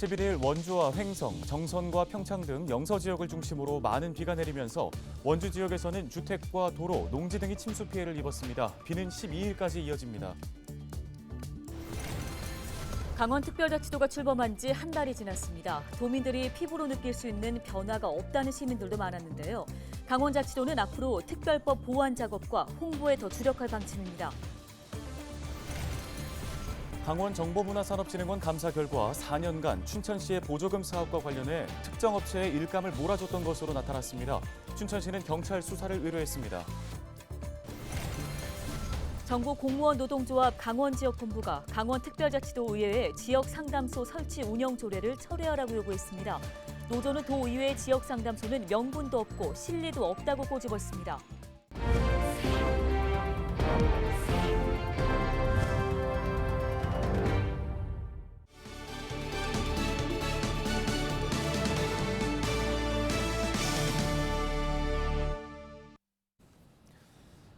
11일 원주와 횡성, 정선과 평창 등 영서 지역을 중심으로 많은 비가 내리면서 원주 지역에서는 주택과 도로, 농지 등이 침수 피해를 입었습니다. 비는 12일까지 이어집니다. 강원특별자치도가 출범한 지 한 달이 지났습니다. 도민들이 피부로 느낄 수 있는 변화가 없다는 시민들도 많았는데요. 강원자치도는 앞으로 특별법 보완 작업과 홍보에 더 주력할 방침입니다. 강원정보문화산업진흥원 감사 결과 4년간 춘천시의 보조금 사업과 관련해 특정 업체에 일감을 몰아줬던 것으로 나타났습니다. 춘천시는 경찰 수사를 의뢰했습니다. 전국 공무원 노동조합 강원지역본부가 강원특별자치도 의회에 지역상담소 설치 운영 조례를 철회하라고 요구했습니다. 노조는 도의회 지역상담소는 명분도 없고 실리도 없다고 꼬집었습니다.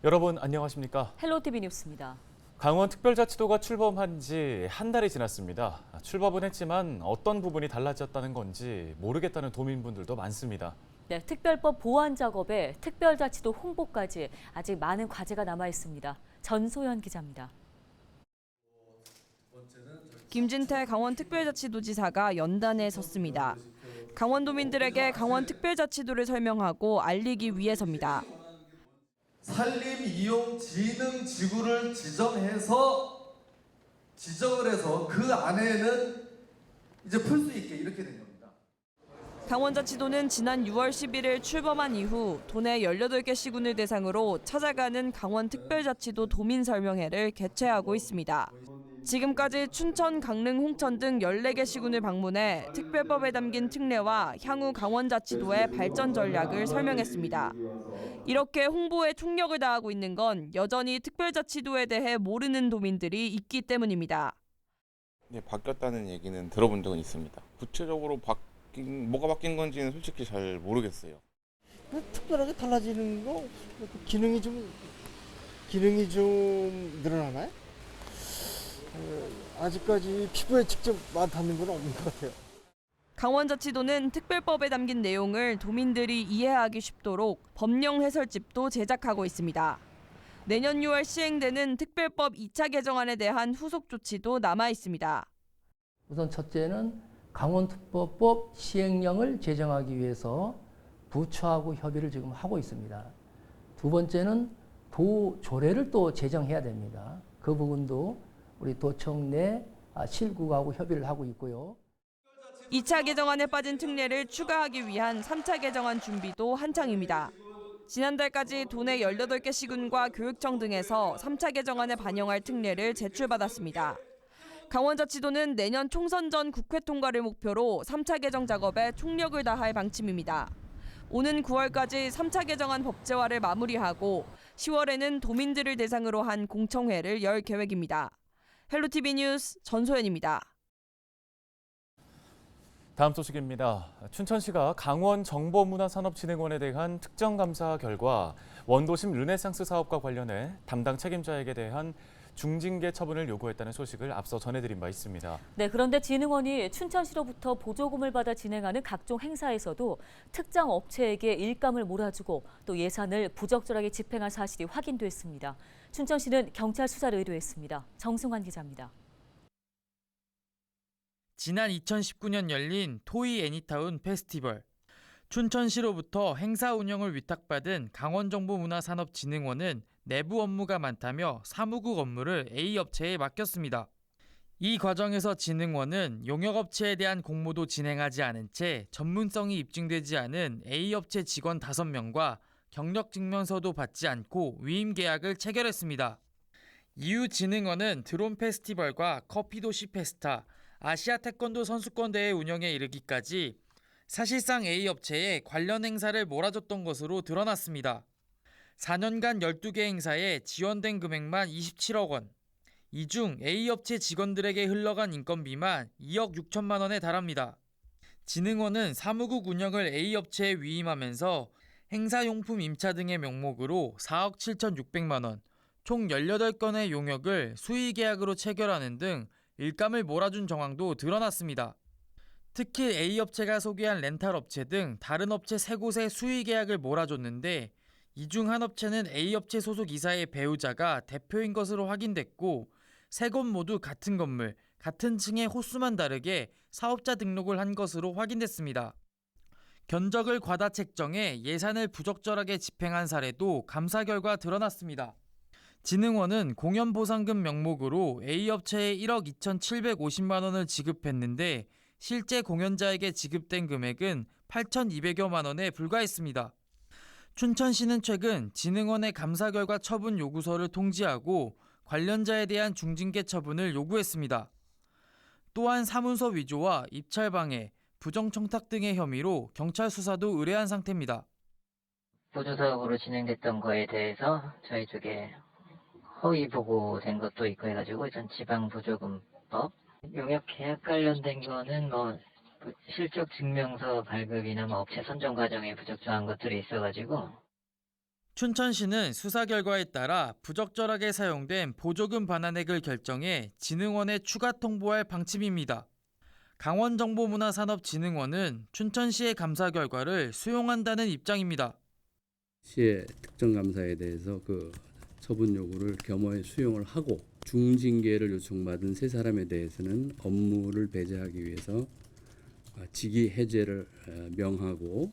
여러분 안녕하십니까? 헬로티비 뉴스입니다. 강원특별자치도가 출범한 지 한 달이 지났습니다. 출범은 했지만 어떤 부분이 달라졌다는 건지 모르겠다는 도민분들도 많습니다. 네, 특별법 보완 작업에 특별자치도 홍보까지 아직 많은 과제가 남아 있습니다. 전소연 기자입니다. 김진태 강원특별자치도지사가 연단에 섰습니다. 강원도민들에게 강원특별자치도를 설명하고 알리기 위해서입니다. 산림이용진흥지구를 지정을 해서 그 안에는 이제 풀 수 있게 이렇게 된 겁니다. 강원자치도는 지난 6월 11일 출범한 이후 도내 18개 시군을 대상으로 찾아가는 강원특별자치도 도민설명회를 개최하고 있습니다. 지금까지 춘천, 강릉, 홍천 등 14개 시군을 방문해 특별법에 담긴 특례와 향후 강원자치도의 발전 전략을 설명했습니다. 이렇게 홍보에 총력을 다하고 있는 건 여전히 특별자치도에 대해 모르는 도민들이 있기 때문입니다. 네, 바뀌었다는 얘기는 들어본 적은 있습니다. 구체적으로 뭐가 바뀐 건지는 솔직히 잘 모르겠어요. 특별하게 달라지는 거 기능이 좀 늘어나나요? 아직까지 피부에 직접 와닿는 건 없는 것 같아요. 강원자치도는 특별법에 담긴 내용을 도민들이 이해하기 쉽도록 법령 해설집도 제작하고 있습니다. 내년 6월 시행되는 특별법 2차 개정안에 대한 후속 조치도 남아 있습니다. 우선 첫째는 강원특별법 시행령을 제정하기 위해서 부처하고 협의를 지금 하고 있습니다. 두 번째는 도조례를 또 제정해야 됩니다. 그 부분도 우리 도청 내 실국하고 협의를 하고 있고요. 2차 개정안에 빠진 특례를 추가하기 위한 3차 개정안 준비도 한창입니다. 지난달까지 도내 18개 시군과 교육청 등에서 3차 개정안에 반영할 특례를 제출받았습니다. 강원자치도는 내년 총선 전 국회 통과를 목표로 3차 개정 작업에 총력을 다할 방침입니다. 오는 9월까지 3차 개정안 법제화를 마무리하고 10월에는 도민들을 대상으로 한 공청회를 열 계획입니다. 헬로티비 뉴스 전소연입니다. 다음 소식입니다. 춘천시가 강원정보문화산업진흥원에 대한 특정감사 결과 원도심 르네상스 사업과 관련해 담당 책임자에게 대한 중징계 처분을 요구했다는 소식을 앞서 전해드린 바 있습니다. 네, 그런데 진흥원이 춘천시로부터 보조금을 받아 진행하는 각종 행사에서도 특정 업체에게 일감을 몰아주고 또 예산을 부적절하게 집행한 사실이 확인됐습니다. 춘천시는 경찰 수사를 의뢰했습니다. 정승환 기자입니다. 지난 2019년 열린 토이 애니타운 페스티벌. 춘천시로부터 행사 운영을 위탁받은 강원정보문화산업진흥원은 내부 업무가 많다며 사무국 업무를 A업체에 맡겼습니다. 이 과정에서 진흥원은 용역업체에 대한 공모도 진행하지 않은 채 전문성이 입증되지 않은 A업체 직원 5명과 경력증명서도 받지 않고 위임 계약을 체결했습니다. 이후 진흥원은 드론 페스티벌과 커피도시 페스타, 아시아 태권도 선수권대회 운영에 이르기까지 사실상 A업체에 관련 행사를 몰아줬던 것으로 드러났습니다. 4년간 12개 행사에 지원된 금액만 27억 원. 이 중 A업체 직원들에게 흘러간 인건비만 2억 6천만 원에 달합니다. 진흥원은 사무국 운영을 A업체에 위임하면서 행사용품 임차 등의 명목으로 4억 7,600만 원, 총 18건의 용역을 수의계약으로 체결하는 등 일감을 몰아준 정황도 드러났습니다. 특히 A업체가 소개한 렌탈 업체 등 다른 업체 3곳의 수의 계약을 몰아줬는데 이 중 한 업체는 A업체 소속 이사의 배우자가 대표인 것으로 확인됐고 3곳 모두 같은 건물, 같은 층의 호수만 다르게 사업자 등록을 한 것으로 확인됐습니다. 견적을 과다 책정해 예산을 부적절하게 집행한 사례도 감사 결과 드러났습니다. 진흥원은 공연보상금 명목으로 A업체에 1억 2,750만 원을 지급했는데 실제 공연자에게 지급된 금액은 8,200여만 원에 불과했습니다. 춘천시는 최근 진흥원의 감사 결과 처분 요구서를 통지하고 관련자에 대한 중징계 처분을 요구했습니다. 또한 사문서 위조와 입찰 방해, 부정청탁 등의 혐의로 경찰 수사도 의뢰한 상태입니다. 보조사업으로 진행됐던 거에 대해서 저희 쪽에 허위 보고된 것도 있고 해가지고 전 지방보조금법 용역 계약 관련된 거는 실적 증명서 발급이나 업체 선정 과정에 부적절한 것들이 있어가지고 춘천시는 수사 결과에 따라 부적절하게 사용된 보조금 반환액을 결정해 진흥원에 추가 통보할 방침입니다. 강원정보문화산업진흥원은 춘천시의 감사 결과를 수용한다는 입장입니다. 시의 특정감사에 대해서 그 처분 요구를 겸허히 수용을 하고 중징계를 요청받은 3사람에 대해서는 업무를 배제하기 위해서 직위 해제를 명하고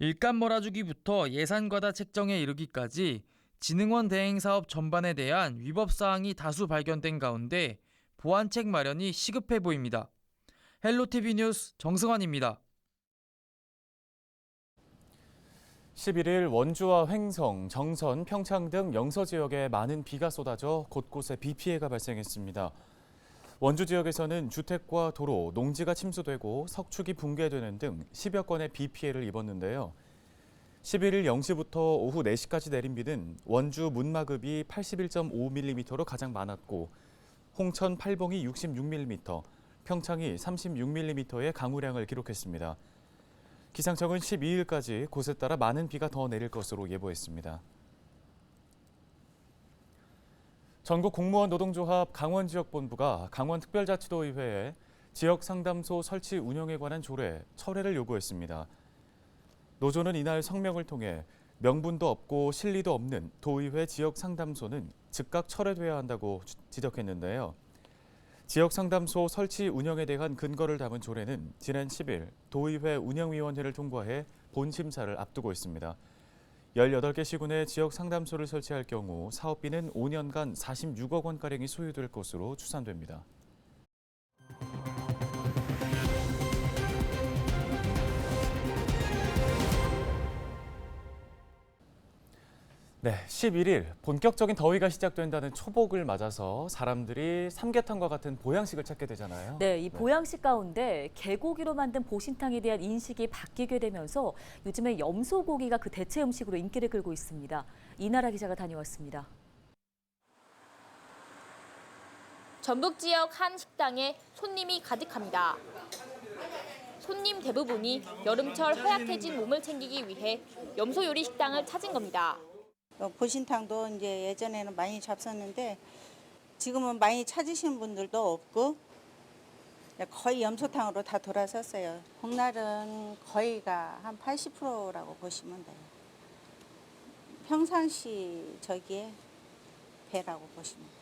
일감 몰아주기부터 예산 과다 책정에 이르기까지 진흥원 대행사업 전반에 대한 위법 사항이 다수 발견된 가운데 보완책 마련이 시급해 보입니다. 헬로티비 뉴스 정승환입니다. 11일 원주와 횡성, 정선, 평창 등 영서 지역에 많은 비가 쏟아져 곳곳에 비 피해가 발생했습니다. 원주 지역에서는 주택과 도로, 농지가 침수되고 석축이 붕괴되는 등 10여 건의 비 피해를 입었는데요. 11일 0시부터 오후 4시까지 내린 비는 원주 문마급이 81.5mm로 가장 많았고 홍천 팔봉이 66mm, 평창이 36mm의 강우량을 기록했습니다. 기상청은 12일까지 곳에 따라 많은 비가 더 내릴 것으로 예보했습니다. 전국 공무원 노동조합 강원지역본부가 강원특별자치도의회에 지역상담소 설치 운영에 관한 조례, 철회를 요구했습니다. 노조는 이날 성명을 통해 명분도 없고 실리도 없는 도의회 지역상담소는 즉각 철회돼야 한다고 지적했는데요. 지역상담소 설치 운영에 대한 근거를 담은 조례는 지난 10일 도의회 운영위원회를 통과해 본심사를 앞두고 있습니다. 18개 시군에 지역상담소를 설치할 경우 사업비는 5년간 46억 원가량이 소요될 것으로 추산됩니다. 네, 11일 본격적인 더위가 시작된다는 초복을 맞아서 사람들이 삼계탕과 같은 보양식을 찾게 되잖아요. 네, 이 보양식 가운데 개고기로 만든 보신탕에 대한 인식이 바뀌게 되면서 요즘에 염소고기가 그 대체 음식으로 인기를 끌고 있습니다. 이나라 기자가 다녀왔습니다. 전북 지역 한 식당에 손님이 가득합니다. 손님 대부분이 여름철 허약해진 몸을 챙기기 위해 염소 요리 식당을 찾은 겁니다. 보신탕도 이제 예전에는 많이 잡섰는데 지금은 많이 찾으시는 분들도 없고 거의 염소탕으로 다 돌아섰어요. 복날은 거의가 한 80%라고 보시면 돼요. 평상시 저기에 배라고 보시면 돼요.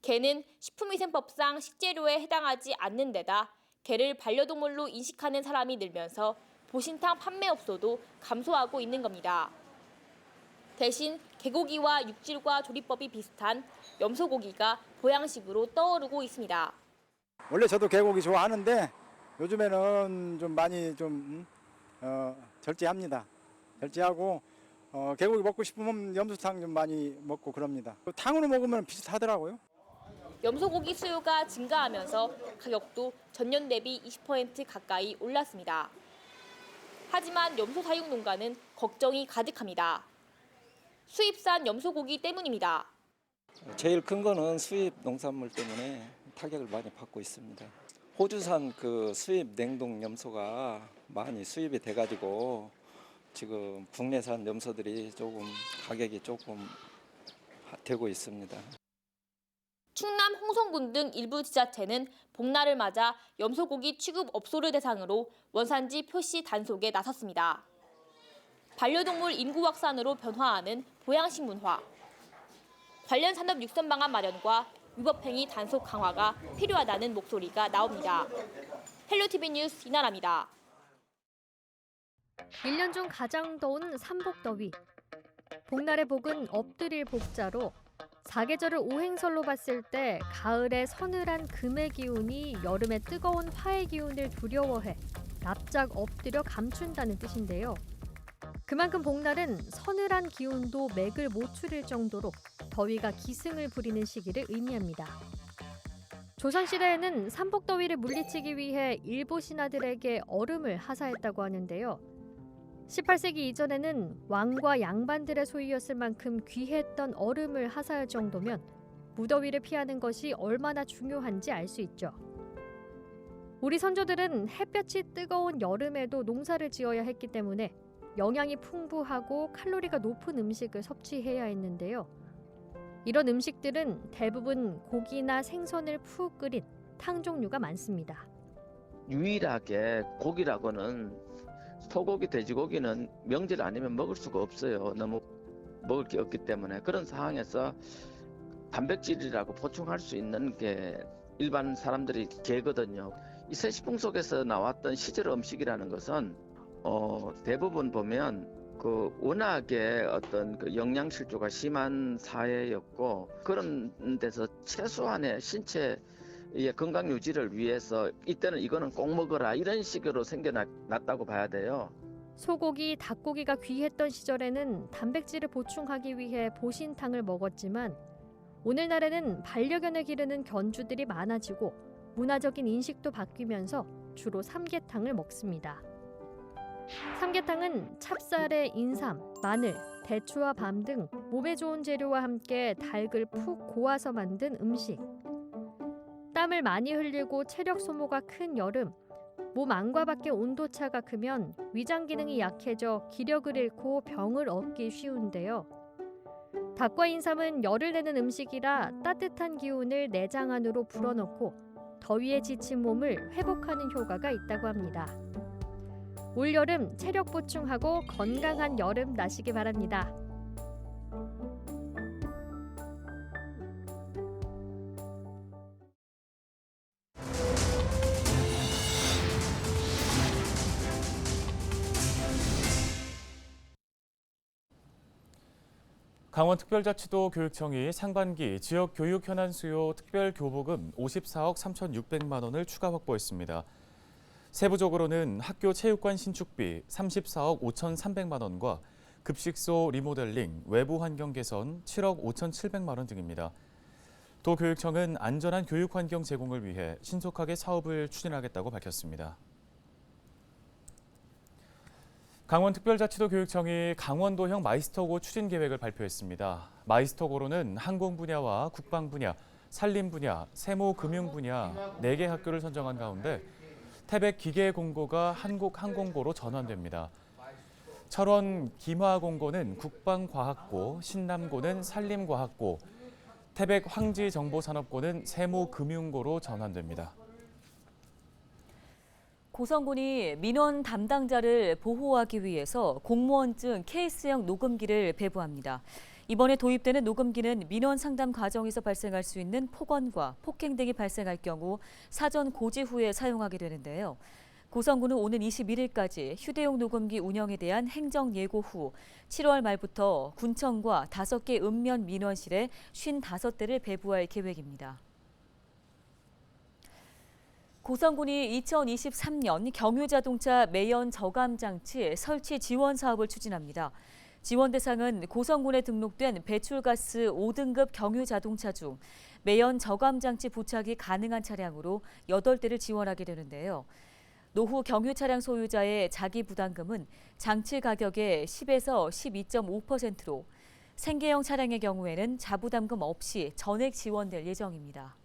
개는 식품위생법상 식재료에 해당하지 않는 데다 개를 반려동물로 인식하는 사람이 늘면서 보신탕 판매업소도 감소하고 있는 겁니다. 대신 개고기와 육질과 조리법이 비슷한 염소고기가 보양식으로 떠오르고 있습니다. 원래 저도 개고기 좋아하는데 요즘에는 좀 많이 절제합니다. 절제하고 개고기 먹고 싶으면 염소탕 좀 많이 먹고 그럽니다. 탕으로 먹으면 비슷하더라고요. 염소고기 수요가 증가하면서 가격도 전년 대비 20% 가까이 올랐습니다. 하지만 염소 사육 농가는 걱정이 가득합니다. 수입산 염소고기 때문입니다. 제일 큰 거는 수입 농산물 때문에 타격을 많이 받고 있습니다. 호주산 그 수입 냉동 염소가 많이 수입이 돼가지고 지금 국내산 염소들이 가격이 조금 되고 있습니다. 충남 홍성군 등 일부 지자체는 복날을 맞아 염소고기 취급 업소를 대상으로 원산지 표시 단속에 나섰습니다. 반려동물 인구 확산으로 변화하는 보양식 문화, 관련 산업 육성 방안 마련과 위법행위 단속 강화가 필요하다는 목소리가 나옵니다. 헬로티비 뉴스 이나라입니다. 1년 중 가장 더운 삼복더위. 복날의 복은 엎드릴 복자로 사계절을 오행설로 봤을 때 가을의 서늘한 금의 기운이 여름의 뜨거운 화의 기운을 두려워해 납작 엎드려 감춘다는 뜻인데요. 그만큼 복날은 서늘한 기운도 맥을 못 추릴 정도로 더위가 기승을 부리는 시기를 의미합니다. 조선시대에는 삼복더위를 물리치기 위해 일부 신하들에게 얼음을 하사했다고 하는데요. 18세기 이전에는 왕과 양반들의 소유였을 만큼 귀했던 얼음을 하사할 정도면 무더위를 피하는 것이 얼마나 중요한지 알 수 있죠. 우리 선조들은 햇볕이 뜨거운 여름에도 농사를 지어야 했기 때문에 영양이 풍부하고 칼로리가 높은 음식을 섭취해야 했는데요. 이런 음식들은 대부분 고기나 생선을 푹 끓인 탕 종류가 많습니다. 유일하게 고기라고는 소고기, 돼지고기는 명절 아니면 먹을 수가 없어요. 너무 먹을 게 없기 때문에. 그런 상황에서 단백질이라고 보충할 수 있는 게 일반 사람들이 개거든요. 이 세시풍 속에서 나왔던 시절 음식이라는 것은 대부분 보면 워낙에 어떤 영양 실조가 심한 사회였고, 그런 데서 최소한의 신체 건강 유지를 위해서 이때는 이거는 꼭 먹어라, 이런 식으로 생겨났다고 봐야 돼요. 소고기, 닭고기가 귀했던 시절에는 단백질을 보충하기 위해 보신탕을 먹었지만 오늘날에는 반려견을 기르는 견주들이 많아지고 문화적인 인식도 바뀌면서 주로 삼계탕을 먹습니다. 삼계탕은 찹쌀에 인삼, 마늘, 대추와 밤 등 몸에 좋은 재료와 함께 닭을 푹 고아서 만든 음식. 땀을 많이 흘리고 체력 소모가 큰 여름, 몸 안과 밖의 온도차가 크면 위장 기능이 약해져 기력을 잃고 병을 얻기 쉬운데요. 닭과 인삼은 열을 내는 음식이라 따뜻한 기운을 내장 안으로 불어넣고 더위에 지친 몸을 회복하는 효과가 있다고 합니다. 올여름 체력 보충하고 건강한 여름 나시기 바랍니다. 강원특별자치도 교육청이 상반기 지역 교육 현안 수요 특별교부금 54억 3,600만 원을 추가 확보했습니다. 세부적으로는 학교 체육관 신축비 34억 5,300만 원과 급식소 리모델링, 외부 환경 개선 7억 5,700만 원 등입니다. 도교육청은 안전한 교육 환경 제공을 위해 신속하게 사업을 추진하겠다고 밝혔습니다. 강원특별자치도 교육청이 강원도형 마이스터고 추진 계획을 발표했습니다. 마이스터고로는 항공 분야와 국방 분야, 산림 분야, 세무 금융 분야 4개 학교를 선정한 가운데 태백 기계공고가 한국항공고로 전환됩니다. 철원 김화공고는 국방과학고, 신남고는 산림과학고, 태백 황지정보산업고는 세무금융고로 전환됩니다. 고성군이 민원 담당자를 보호하기 위해서 공무원증 케이스형 녹음기를 배부합니다. 이번에 도입되는 녹음기는 민원 상담 과정에서 발생할 수 있는 폭언과 폭행 등이 발생할 경우 사전 고지 후에 사용하게 되는데요. 고성군은 오는 21일까지 휴대용 녹음기 운영에 대한 행정 예고 후 7월 말부터 군청과 5개 읍면 민원실에 55대를 배부할 계획입니다. 고성군이 2023년 경유자동차 매연 저감 장치 설치 지원 사업을 추진합니다. 지원 대상은 고성군에 등록된 배출가스 5등급 경유자동차 중 매연 저감 장치 부착이 가능한 차량으로 8대를 지원하게 되는데요. 노후 경유 차량 소유자의 자기 부담금은 장치 가격의 10에서 12.5%로 생계형 차량의 경우에는 자부담금 없이 전액 지원될 예정입니다.